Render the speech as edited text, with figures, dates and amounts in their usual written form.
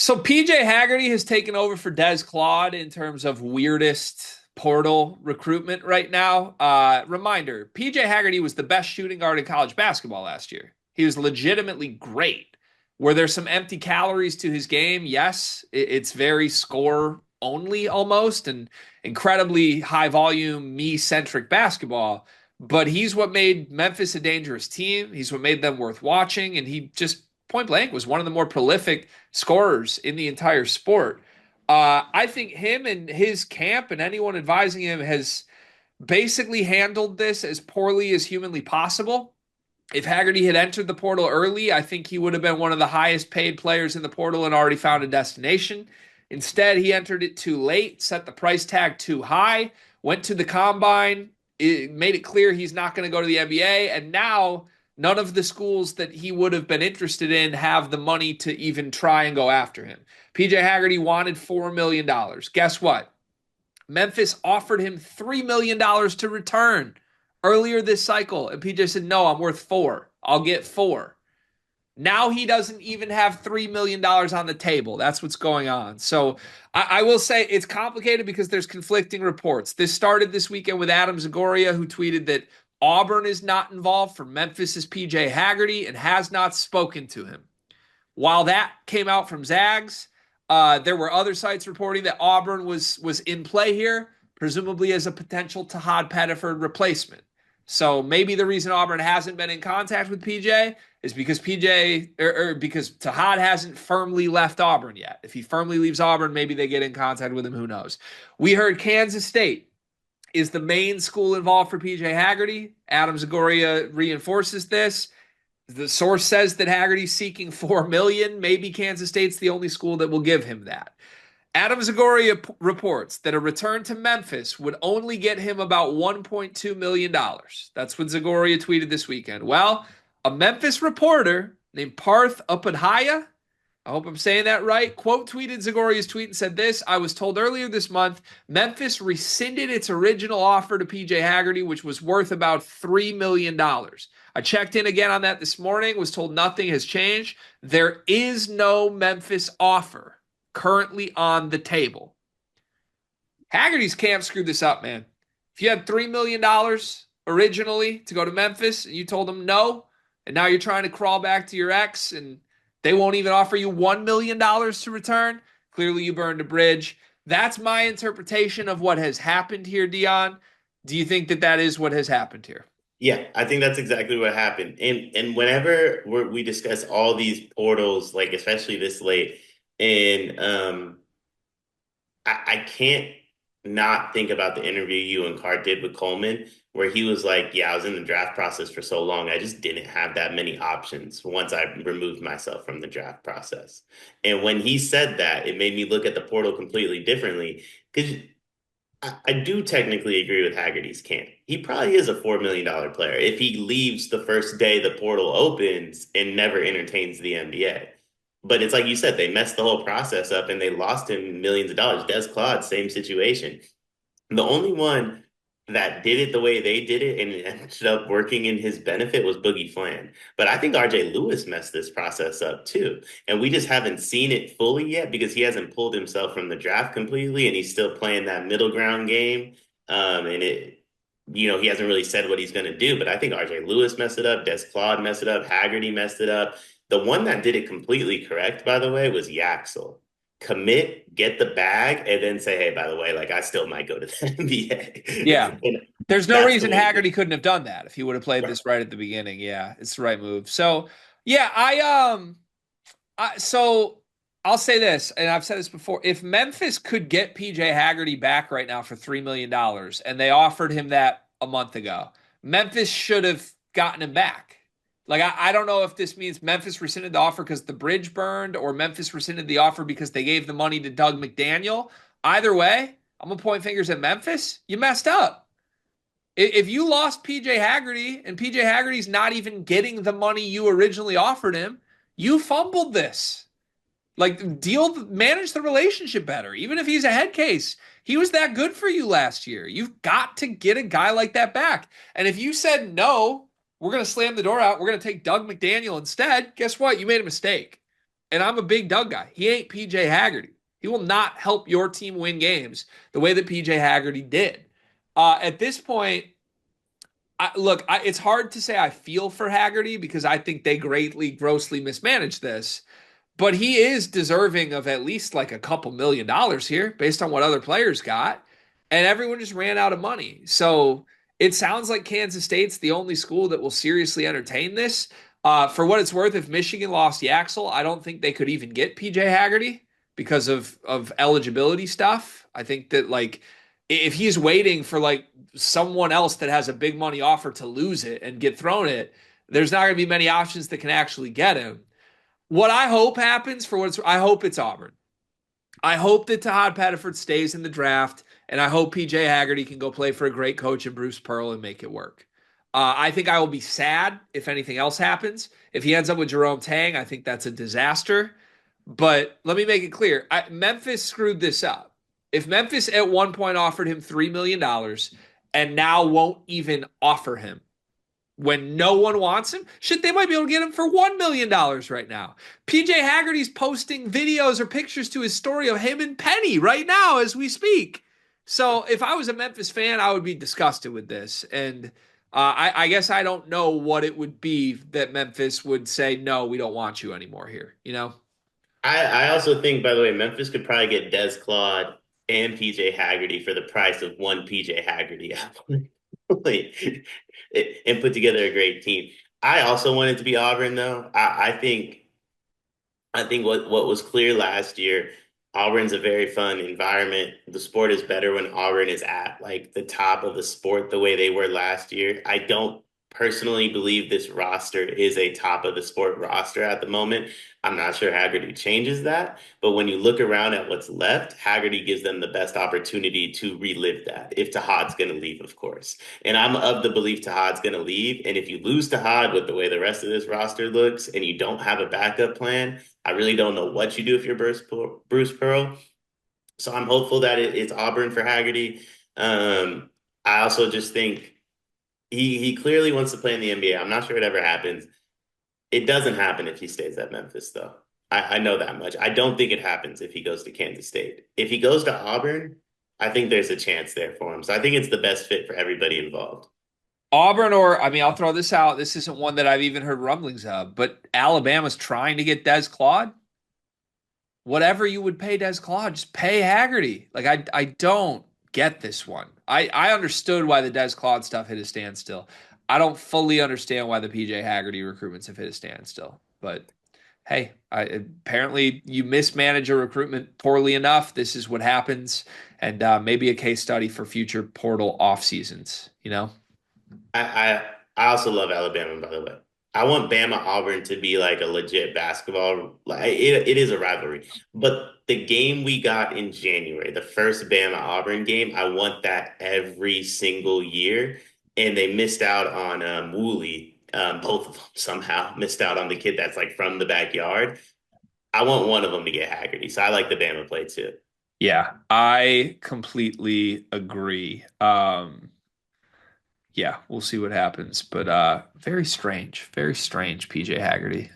So PJ Haggerty has taken over for Des Claude in terms of weirdest portal recruitment right now. Reminder, PJ Haggerty was the best shooting guard in college basketball last year. He was legitimately great. Were there some empty calories to his game? Yes. It's very score only almost and incredibly high volume, me centric basketball. But he's what made Memphis a dangerous team. He's what made them worth watching. And he just point blank was one of the more prolific scorers in the entire sport. I think him and his camp and anyone advising him has basically handled this as poorly as humanly possible. If Haggerty had entered the portal early, I think he would have been one of the highest paid players in the portal and already found a destination. Instead, he entered it too late, set the price tag too high, went to the combine, it made it clear he's not going to go to the NBA, and now none of the schools that he would have been interested in have the money to even try and go after him. PJ Haggerty wanted $4 million. Guess what? Memphis offered him $3 million to return earlier this cycle. And PJ said, no, I'm worth four. I'll get four. Now he doesn't even have $3 million on the table. That's what's going on. So I will say it's complicated because there's conflicting reports. This started this weekend with Adam Zagoria, who tweeted that Auburn is not involved for Memphis' PJ Haggerty and has not spoken to him. While that came out from Zags, there were other sites reporting that Auburn was in play here, presumably as a potential Tahad Pettiford replacement. So maybe the reason Auburn hasn't been in contact with PJ is because because Tahad hasn't firmly left Auburn yet. If he firmly leaves Auburn, maybe they get in contact with him. Who knows? We heard Kansas State is the main school involved for PJ Haggerty. Adam Zagoria reinforces this. The source says that Haggerty's seeking $4 million. Maybe Kansas State's the only school that will give him that. Adam Zagoria reports that a return to Memphis would only get him about $1.2 million. That's what Zagoria tweeted this weekend. Well, a Memphis reporter named Parth Upadhyaya, I hope I'm saying that right, quote tweeted Zagoria's tweet and said this: I was told earlier this month Memphis rescinded its original offer to PJ Haggerty, which was worth about $3 million. I checked in again on that this morning, was told nothing has changed. There is no Memphis offer currently on the table. Haggerty's camp screwed this up, man. If you had $3 million originally to go to Memphis and you told them no, and now you're trying to crawl back to your ex and they won't even offer you $1 million to return, clearly you burned a bridge. That's my interpretation of what has happened here, Dion. Do you think that that is what has happened here? Yeah, I think that's exactly what happened. And whenever we discuss all these portals, like especially this late, and I can't not think about the interview you and Cart did with Coleman, where he was like, "Yeah, I was in the draft process for so long, I just didn't have that many options once I removed myself from the draft process." And when he said that, it made me look at the portal completely differently because I do technically agree with Haggerty's camp. He probably is a $4 million player if he leaves the first day the portal opens and never entertains the NBA. But it's like you said, they messed the whole process up and they lost him millions of dollars. Des Claude, same situation. The only one that did it the way they did it and it ended up working in his benefit was Boogie Flan. But I think RJ Lewis messed this process up too. And we just haven't seen it fully yet because he hasn't pulled himself from the draft completely and he's still playing that middle ground game. And he hasn't really said what he's going to do. But I think RJ Lewis messed it up. Des Claude messed it up. Haggerty messed it up. The one that did it completely correct, by the way, was Yaxel. Commit, get the bag, and then say, hey, by the way, like I still might go to the Yeah. NBA. And There's no that's the reason way to do Haggerty couldn't have done that if he would have played it. this right at the beginning. Yeah, it's the right move. So, yeah, so I'll say this, and I've said this before. If Memphis could get PJ Haggerty back right now for $3 million, and they offered him that a month ago, Memphis should have gotten him back. Like, I don't know if this means Memphis rescinded the offer because the bridge burned or Memphis rescinded the offer because they gave the money to Doug McDaniel. Either way, I'm going to point fingers at Memphis. You messed up. If you lost PJ Haggerty and PJ Haggerty's not even getting the money you originally offered him, you fumbled this. Like, manage the relationship better. Even if he's a head case, he was that good for you last year. You've got to get a guy like that back. And if you said no, we're going to slam the door out, we're going to take Doug McDaniel instead, guess what? You made a mistake. And I'm a big Doug guy. He ain't PJ Haggerty. He will not help your team win games the way that PJ Haggerty did. At this point, it's hard to say I feel for Haggerty because I think they grossly mismanaged this. But he is deserving of at least like a couple $1 million here based on what other players got. And everyone just ran out of money. So it sounds like Kansas State's the only school that will seriously entertain this. For what it's worth, if Michigan lost Yaxel, I don't think they could even get PJ Haggerty because of eligibility stuff. I think that like if he's waiting for like someone else that has a big money offer to lose it and get thrown it, there's not going to be many options that can actually get him. What I hope happens I hope it's Auburn. I hope that Todd Pettiford stays in the draft, and I hope PJ Haggerty can go play for a great coach in Bruce Pearl and make it work. I think I will be sad if anything else happens. If he ends up with Jerome Tang, I think that's a disaster. But let me make it clear Memphis screwed this up. If Memphis at one point offered him $3 million and now won't even offer him when no one wants him, shit, they might be able to get him for $1 million right now. PJ Haggerty's posting videos or pictures to his story of him and Penny right now as we speak. So if I was a Memphis fan, I would be disgusted with this. And I guess I don't know what it would be that Memphis would say, no, we don't want you anymore here, you know? I also think, by the way, Memphis could probably get Des Claude and PJ Haggerty for the price of one PJ Haggerty and put together a great team. I also want it to be Auburn, though. I think what was clear last year, Auburn's a very fun environment. The sport is better when Auburn is at like the top of the sport the way they were last year. I don't personally believe this roster is a top of the sport roster at the moment. I'm not sure Haggerty changes that, but when you look around at what's left, Haggerty gives them the best opportunity to relive that. If Tahad's going to leave, of course. And I'm of the belief Tahad's going to leave. And if you lose Tahad with the way the rest of this roster looks and you don't have a backup plan, I really don't know what you do if you're Bruce Pearl. So I'm hopeful that it's Auburn for Haggerty. I also just think he clearly wants to play in the NBA. I'm not sure it ever happens. It doesn't happen if he stays at Memphis, though. I know that much. I don't think it happens if he goes to Kansas State. If he goes to Auburn, I think there's a chance there for him. So I think it's the best fit for everybody involved. Auburn, or I mean, I'll throw this out. This isn't one that I've even heard rumblings of, but Alabama's trying to get Des Claude. Whatever you would pay Des Claude, just pay Haggerty. Like I don't get this one. I understood why the Des Claude stuff hit a standstill. I don't fully understand why the PJ Haggerty recruitments have hit a standstill. But hey, apparently you mismanage a recruitment poorly enough. This is what happens, and maybe a case study for future portal off seasons. You know. I, I I also love Alabama, by the way. I want Bama Auburn to be like a legit basketball. Like it is a rivalry. But the game we got in January, the first Bama Auburn game, I want that every single year. And they missed out on Woolley. Both of them somehow missed out on the kid that's like from the backyard. I want one of them to get Haggerty. So I like the Bama play too. Yeah, I completely agree. Yeah, we'll see what happens. But very strange PJ Haggerty.